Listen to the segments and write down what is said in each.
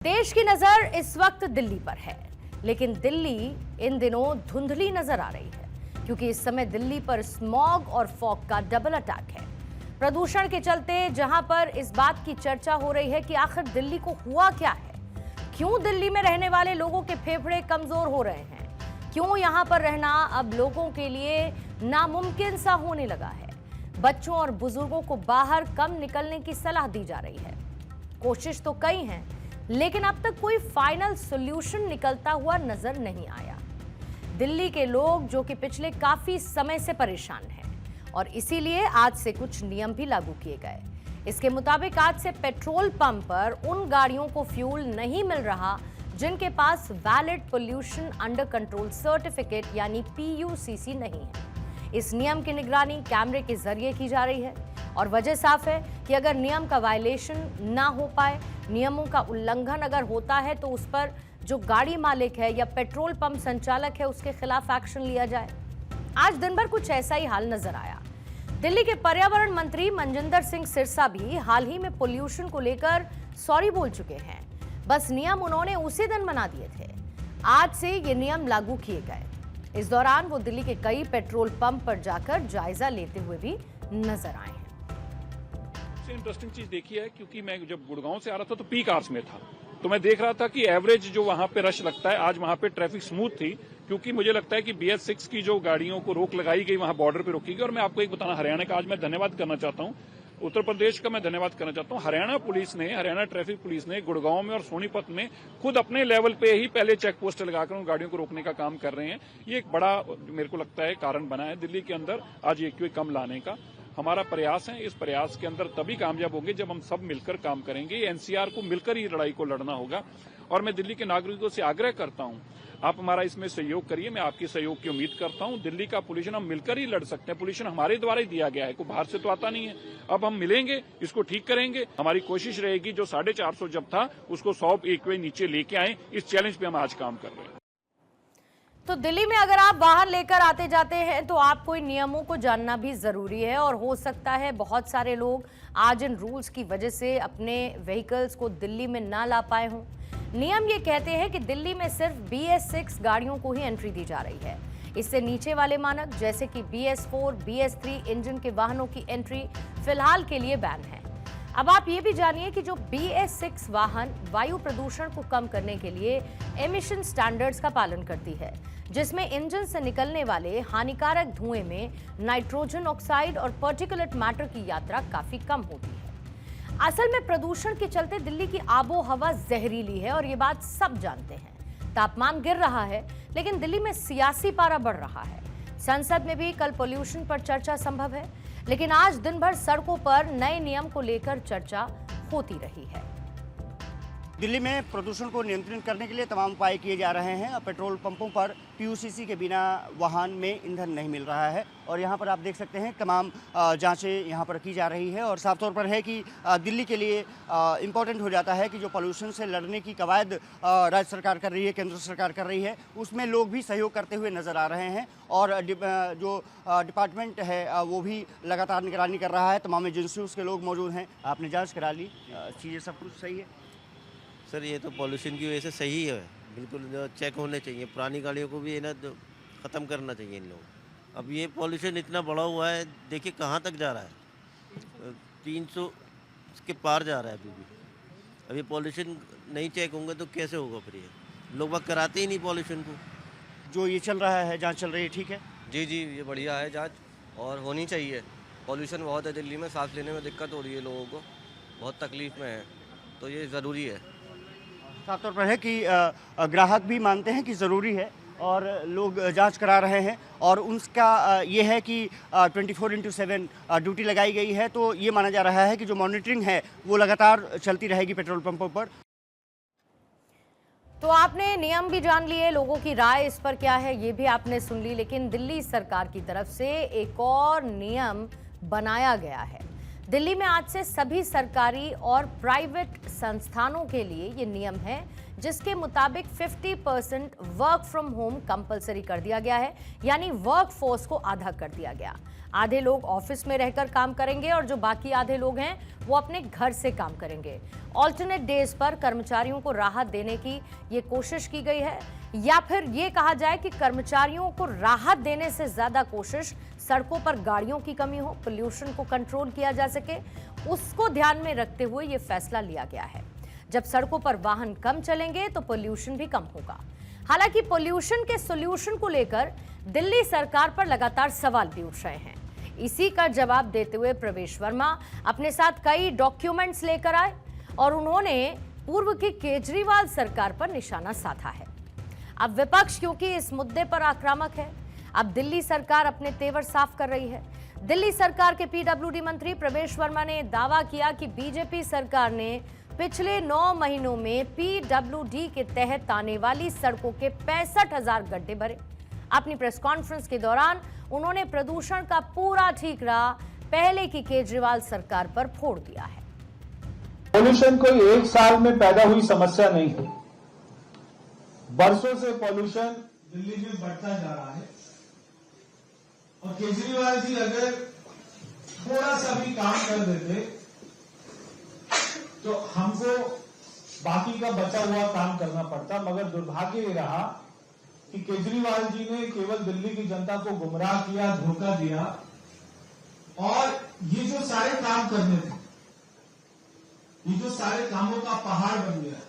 देश की नजर इस वक्त दिल्ली पर है, लेकिन दिल्ली इन दिनों धुंधली नजर आ रही है क्योंकि इस समय दिल्ली पर स्मॉग और फॉग का डबल अटैक है। प्रदूषण के चलते जहां पर इस बात की चर्चा हो रही है कि आखिर दिल्ली को हुआ क्या है, क्यों दिल्ली में रहने वाले लोगों के फेफड़े कमजोर हो रहे हैं, क्यों यहां पर रहना अब लोगों के लिए नामुमकिन सा होने लगा है। बच्चों और बुजुर्गों को बाहर कम निकलने की सलाह दी जा रही है। कोशिश तो कई हैं, लेकिन अब तक कोई फाइनल सॉल्यूशन निकलता हुआ नजर नहीं आया। दिल्ली के लोग जो कि पिछले काफी समय से परेशान हैं और इसीलिए आज से कुछ नियम भी लागू किए गए। इसके मुताबिक आज से पेट्रोल पंप पर उन गाड़ियों को फ्यूल नहीं मिल रहा जिनके पास valid pollution under control certificate यानी PUCC नहीं है। इस नियम की निगरानी कैमरे के जरिए की जा रही है और वजह साफ है कि अगर नियम का वायलेशन ना हो पाए, नियमों का उल्लंघन अगर होता है तो उस पर जो गाड़ी मालिक है या पेट्रोल पंप संचालक है उसके खिलाफ एक्शन लिया जाए। आज दिन भर कुछ ऐसा ही हाल नजर आया। दिल्ली के पर्यावरण मंत्री मनजिंदर सिंह सिरसा भी हाल ही में पोल्यूशन को लेकर सॉरी बोल चुके हैं। बस नियम उन्होंने उसी दिन बना दिए थे। आज से ये नियम लागू किए गए। इस दौरान वो दिल्ली के कई पेट्रोल पंप पर जाकर जायजा लेते हुए भी नजर आए हैं। सबसे इंटरेस्टिंग चीज देखी है, क्योंकि मैं जब गुड़गांव से आ रहा था तो पीक आवर्स में था, तो मैं देख रहा था कि एवरेज जो वहां पे रश लगता है, आज वहां पे ट्रैफिक स्मूथ थी, क्योंकि मुझे लगता है कि BS6 की जो गाड़ियों को रोक लगाई गई वहां बॉर्डर पे रोकी गई। और मैं आपको एक बताना, हरियाणा का आज मैं धन्यवाद करना चाहता हूं, उत्तर प्रदेश का मैं धन्यवाद करना चाहता हूं। हरियाणा ट्रैफिक पुलिस ने गुड़गांव में और सोनीपत में खुद अपने लेवल पे ही पहले चेक पोस्ट लगाकर उन गाड़ियों को रोकने का काम कर रहे हैं। ये एक बड़ा मेरे को लगता है कारण बना है दिल्ली के अंदर आज ये कम लाने का। हमारा प्रयास है, इस प्रयास के अंदर तभी कामयाब होंगे जब हम सब मिलकर काम करेंगे। NCR को मिलकर ही लड़ाई को लड़ना होगा और मैं दिल्ली के नागरिकों से आग्रह करता हूं, आप हमारा इसमें सहयोग करिए। मैं आपकी सहयोग की उम्मीद करता हूं। दिल्ली का पोल्यूशन हम मिलकर ही लड़ सकते हैं। पोल्यूशन हमारे द्वारा ही दिया गया है, कोई बाहर से तो आता नहीं है। अब हम मिलेंगे, इसको ठीक करेंगे। हमारी कोशिश रहेगी जो 450 जब था उसको 100 एक वे नीचे लेके आए। इस चैलेंज पे हम आज काम कर रहे हैं। तो दिल्ली में अगर आप बाहर लेकर आते जाते हैं तो आपको इन नियमों को जानना भी जरूरी है और हो सकता है बहुत सारे लोग आज इन रूल्स की वजह से अपने व्हीकल्स को दिल्ली में ना ला पाए हों। नियम ये कहते हैं कि दिल्ली में सिर्फ BS6 गाड़ियों को ही एंट्री दी जा रही है। इससे नीचे वाले मानक जैसे कि BS4, BS3 इंजन के वाहनों की एंट्री फिलहाल के लिए बैन है। अब आप ये भी जानिए कि जो BS6 वाहन वायु प्रदूषण को कम करने के लिए एमिशन स्टैंडर्ड्स का पालन करती है, जिसमें इंजन से निकलने वाले हानिकारक धुएं में नाइट्रोजन ऑक्साइड और पार्टिकुलेट मैटर की यात्रा काफी कम होती है। असल में प्रदूषण के चलते दिल्ली की आबो हवा जहरीली है और ये बात सब जानते हैं। तापमान गिर रहा है, लेकिन दिल्ली में सियासी पारा बढ़ रहा है। संसद में भी कल पोल्यूशन पर चर्चा संभव है, लेकिन आज दिन भर सड़कों पर नए नियम को लेकर चर्चा होती रही है। दिल्ली में प्रदूषण को नियंत्रित करने के लिए तमाम उपाय किए जा रहे हैं। पेट्रोल पंपों पर PUCC के बिना वाहन में ईंधन नहीं मिल रहा है और यहाँ पर आप देख सकते हैं तमाम जांचें यहाँ पर की जा रही है और साफ तौर पर है कि दिल्ली के लिए इम्पॉर्टेंट हो जाता है कि जो पोल्यूशन से लड़ने की कवायद राज्य सरकार कर रही है, केंद्र सरकार कर रही है, उसमें लोग भी सहयोग करते हुए नजर आ रहे हैं और जो डिपार्टमेंट है वो भी लगातार निगरानी कर रहा है। तमाम एजेंसियों के लोग मौजूद हैं। आपने जाँच करा ली, चीज़ें सब कुछ सही है? सर ये तो पॉल्यूशन की वजह से सही है, बिल्कुल जो चेक होने चाहिए। पुरानी गाड़ियों को भी ना ख़त्म करना चाहिए इन लोग। अब ये पॉल्यूशन इतना बढ़ा हुआ है, देखिए कहाँ तक जा रहा है, 300 के पार जा रहा है अभी भी। अब ये पॉल्यूशन नहीं चेक होंगे तो कैसे होगा फिर? ये लोग बात कराते ही नहीं पॉल्यूशन को। जो ये चल रहा है, जाँच चल रही है, ठीक है? जी ये बढ़िया है जाँच और होनी चाहिए। पॉल्यूशन बहुत है दिल्ली में, सांस लेने में दिक्कत हो रही है लोगों को, बहुत तकलीफ में है, तो ये ज़रूरी है। साफ तौर पर है कि ग्राहक भी मानते हैं कि ज़रूरी है और लोग जांच करा रहे हैं और उसका ये है कि 24/7 ड्यूटी लगाई गई है। तो ये माना जा रहा है कि जो मॉनिटरिंग है वो लगातार चलती रहेगी पेट्रोल पंपों पर। तो आपने नियम भी जान लिए, लोगों की राय इस पर क्या है ये भी आपने सुन ली, लेकिन दिल्ली सरकार की तरफ से एक और नियम बनाया गया है। दिल्ली में आज से सभी सरकारी और प्राइवेट संस्थानों के लिए ये नियम है, जिसके मुताबिक 50% वर्क फ्रॉम होम कंपलसरी कर दिया गया है, यानी वर्क फोर्स को आधा कर दिया गया। आधे लोग ऑफिस में रहकर काम करेंगे और जो बाकी आधे लोग हैं वो अपने घर से काम करेंगे। ऑल्टरनेट डेज पर कर्मचारियों को राहत देने की ये कोशिश की गई है, या फिर ये कहा जाए कि कर्मचारियों को राहत देने से ज्यादा कोशिश सड़कों पर गाड़ियों की कमी हो, पोल्यूशन को कंट्रोल किया जा सके, उसको ध्यान में रखते हुए ये फैसला लिया गया है। जब सड़कों पर वाहन कम चलेंगे तो पोल्यूशन भी कम होगा। हालांकि पोल्यूशन के सोल्यूशन को लेकर दिल्ली सरकार पर लगातार सवाल भी उठ रहे हैं। इसी का जवाब देते हुए प्रवेश वर्मा अपने साथ कई डॉक्यूमेंट्स लेकर आए और उन्होंने पूर्व की केजरीवाल सरकार पर निशाना साधा है। अब विपक्ष क्योंकि इस मुद्दे पर आक्रामक है, अब दिल्ली सरकार अपने तेवर साफ कर रही है। दिल्ली सरकार के पीडब्ल्यूडी मंत्री प्रवेश वर्मा ने दावा किया कि बीजेपी सरकार ने पिछले 9 महीनों में पीडब्ल्यूडी के तहत आने वाली सड़कों के 65,000 गड्ढे भरे। अपनी प्रेस कॉन्फ्रेंस के दौरान उन्होंने प्रदूषण का पूरा ठीकरा पहले की केजरीवाल सरकार पर फोड़ दिया है। पॉल्यूशन कोई एक साल में पैदा हुई समस्या नहीं है, बरसों से पॉल्यूशन दिल्ली में बढ़ता जा रहा है। और केजरीवाल जी अगर थोड़ा सा भी काम कर देते तो हमको बाकी का बचा हुआ काम करना पड़ता, मगर दुर्भाग्य ये रहा कि केजरीवाल जी ने केवल दिल्ली की जनता को गुमराह किया, धोखा दिया, और ये जो सारे काम करने थे, ये जो सारे कामों का पहाड़ बन गया,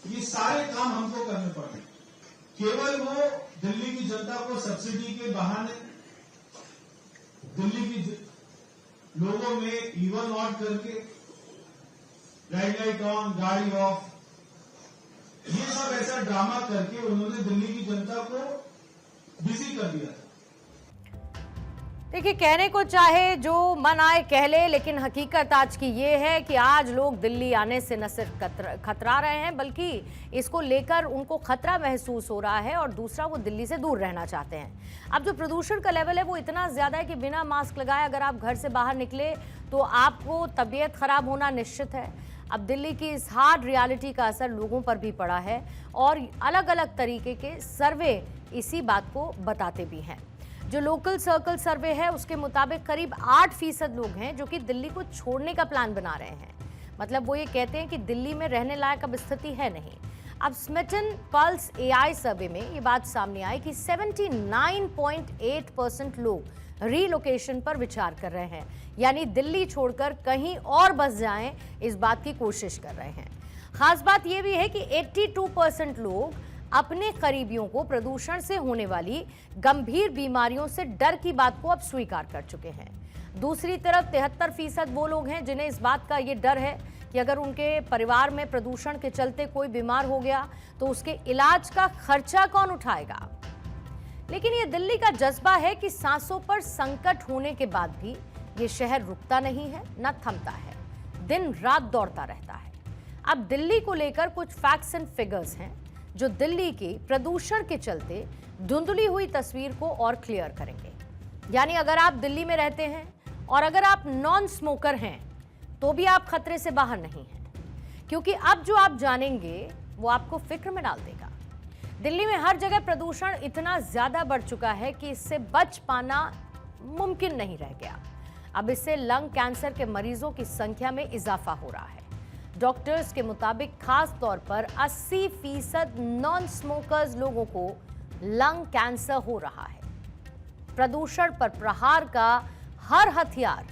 ये सारे काम हमको करने पड़े। केवल वो दिल्ली की जनता को सब्सिडी के बहाने दिल्ली की लोगों में इवन ऑड करके रेड लाइट ऑन गाड़ी ऑफ, ये सब ऐसा ड्रामा करके उन्होंने दिल्ली की जनता को बिजी कर दिया। देखिए, कहने को चाहे जो मन आए कह ले, लेकिन हकीकत आज की ये है कि आज लोग दिल्ली आने से न सिर्फ खतरा रहे हैं, बल्कि इसको लेकर उनको खतरा महसूस हो रहा है और दूसरा वो दिल्ली से दूर रहना चाहते हैं। अब जो प्रदूषण का लेवल है वो इतना ज़्यादा है कि बिना मास्क लगाए अगर आप घर से बाहर निकले तो आपको तबीयत खराब होना निश्चित है। अब दिल्ली की इस हार्ड रियलिटी का असर लोगों पर भी पड़ा है और अलग अलग तरीके के सर्वे इसी बात को बताते भी हैं। जो लोकल सर्कल सर्वे है उसके मुताबिक करीब 8% लोग हैं जो कि दिल्ली को छोड़ने का प्लान बना रहे हैं। मतलब वो ये कहते हैं कि दिल्ली में रहने लायक अब स्थिति है नहीं। अब स्मिटन पल्स एआई सर्वे में ये बात सामने आई कि 79.8% लोग रीलोकेशन पर विचार कर रहे हैं, यानी दिल्ली छोड़कर कहीं और बस जाएं, इस बात की कोशिश कर रहे हैं। खास बात यह भी है कि 82% लोग अपने करीबियों को प्रदूषण से होने वाली गंभीर बीमारियों से डर की बात को अब स्वीकार कर चुके हैं। दूसरी तरफ 73% वो लोग हैं जिन्हें इस बात का ये डर है कि अगर उनके परिवार में प्रदूषण के चलते कोई बीमार हो गया तो उसके इलाज का खर्चा कौन उठाएगा। लेकिन ये दिल्ली का जज्बा है कि सांसों पर संकट होने के बाद भी ये शहर रुकता नहीं है, न थमता है, दिन रात दौड़ता रहता है। अब दिल्ली को लेकर कुछ फैक्ट्स एंड फिगर्स हैं जो दिल्ली की प्रदूषण के चलते धुंधली हुई तस्वीर को और क्लियर करेंगे। यानी अगर आप दिल्ली में रहते हैं और अगर आप नॉन स्मोकर हैं तो भी आप खतरे से बाहर नहीं हैं, क्योंकि अब जो आप जानेंगे वो आपको फिक्र में डाल देगा। दिल्ली में हर जगह प्रदूषण इतना ज्यादा बढ़ चुका है कि इससे बच पाना मुमकिन नहीं रह गया। अब इससे लंग कैंसर के मरीजों की संख्या में इजाफा हो रहा है। डॉक्टर्स के मुताबिक खास तौर पर 80% नॉन स्मोकर्स लोगों को लंग कैंसर हो रहा है। प्रदूषण पर प्रहार का हर हथियार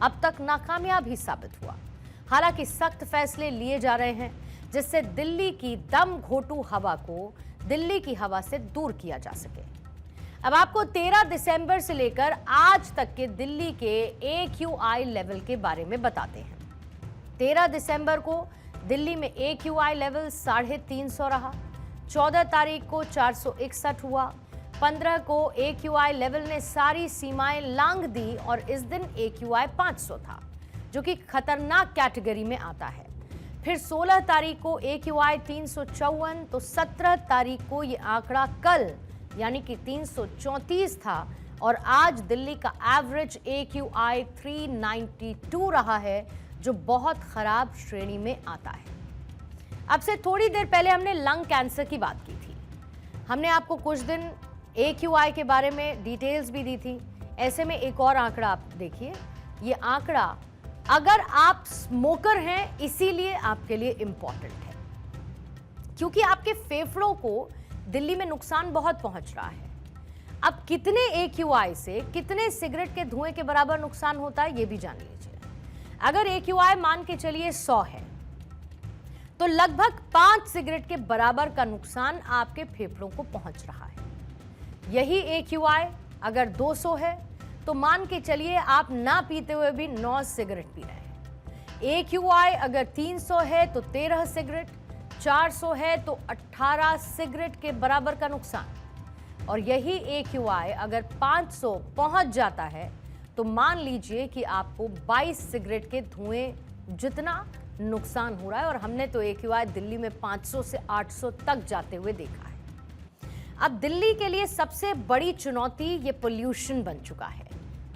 अब तक नाकामयाब ही साबित हुआ। हालांकि सख्त फैसले लिए जा रहे हैं जिससे दिल्ली की दम घोटू हवा को दिल्ली की हवा से दूर किया जा सके। अब आपको 13 दिसंबर से लेकर आज तक के दिल्ली के AQI लेवल के बारे में बताते हैं। 13 दिसंबर को दिल्ली में AQI लेवल 350 रहा, 14 तारीख को 461 हुआ, 15 को AQI लेवल ने सारी सीमाएं लांघ दी और इस दिन AQI 500 था, जो कि खतरनाक कैटेगरी में आता है। फिर 16 तारीख को AQI 354, तो 17 तारीख को ये आंकड़ा कल यानी कि 334 था और आज दिल्ली का एवरेज AQI 392 रहा है, जो बहुत खराब श्रेणी में आता है। अब से थोड़ी देर पहले हमने लंग कैंसर की बात की थी। हमने आपको कुछ दिन AQI के बारे में डिटेल्स भी दी थी। ऐसे में एक और आंकड़ा आप देखिए। ये आंकड़ा, अगर आप स्मोकर हैं, इसीलिए आपके लिए इंपॉर्टेंट है, क्योंकि आपके फेफड़ों को दिल्ली में नुकसान बहुत पहुंच रहा है। अब कितने AQI से कितने सिगरेट के धुएं के बराबर नुकसान होता है, ये भी जान लीजिए। अगर AQI मान के चलिए 100 है, तो लगभग 5 सिगरेट के बराबर का नुकसान आपके फेफड़ों को पहुंच रहा है। यही AQI अगर 200 है, तो मान के चलिए आप ना पीते हुए भी 9 सिगरेट पी रहे हैं। AQI अगर 300 है तो 13 सिगरेट, 400 है तो 18 सिगरेट के बराबर का नुकसान। और यही AQI अगर 500 पहुंच जाता है, तो मान लीजिए कि आपको 22 सिगरेट के धुएं जितना नुकसान हो रहा है। और हमने तो AQI दिल्ली में 500 से 800 तक जाते हुए देखा है। अब दिल्ली के लिए सबसे बड़ी चुनौती ये पोल्यूशन बन चुका है।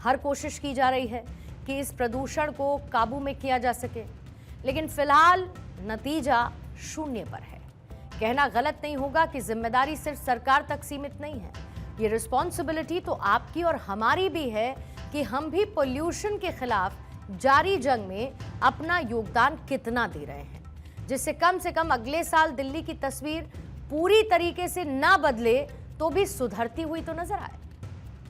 हर कोशिश की जा रही है कि इस प्रदूषण को काबू में किया जा सके, लेकिन फिलहाल नतीजा शून्य पर है। कहना गलत नहीं होगा कि जिम्मेदारी सिर्फ सरकार तक सीमित नहीं है। ये रिस्पॉन्सिबिलिटी तो आपकी और हमारी भी है कि हम भी पोल्यूशन के खिलाफ जारी जंग में अपना योगदान कितना दे रहे हैं, जिससे कम से कम अगले साल दिल्ली की तस्वीर पूरी तरीके से ना बदले तो भी सुधरती हुई तो नजर आए।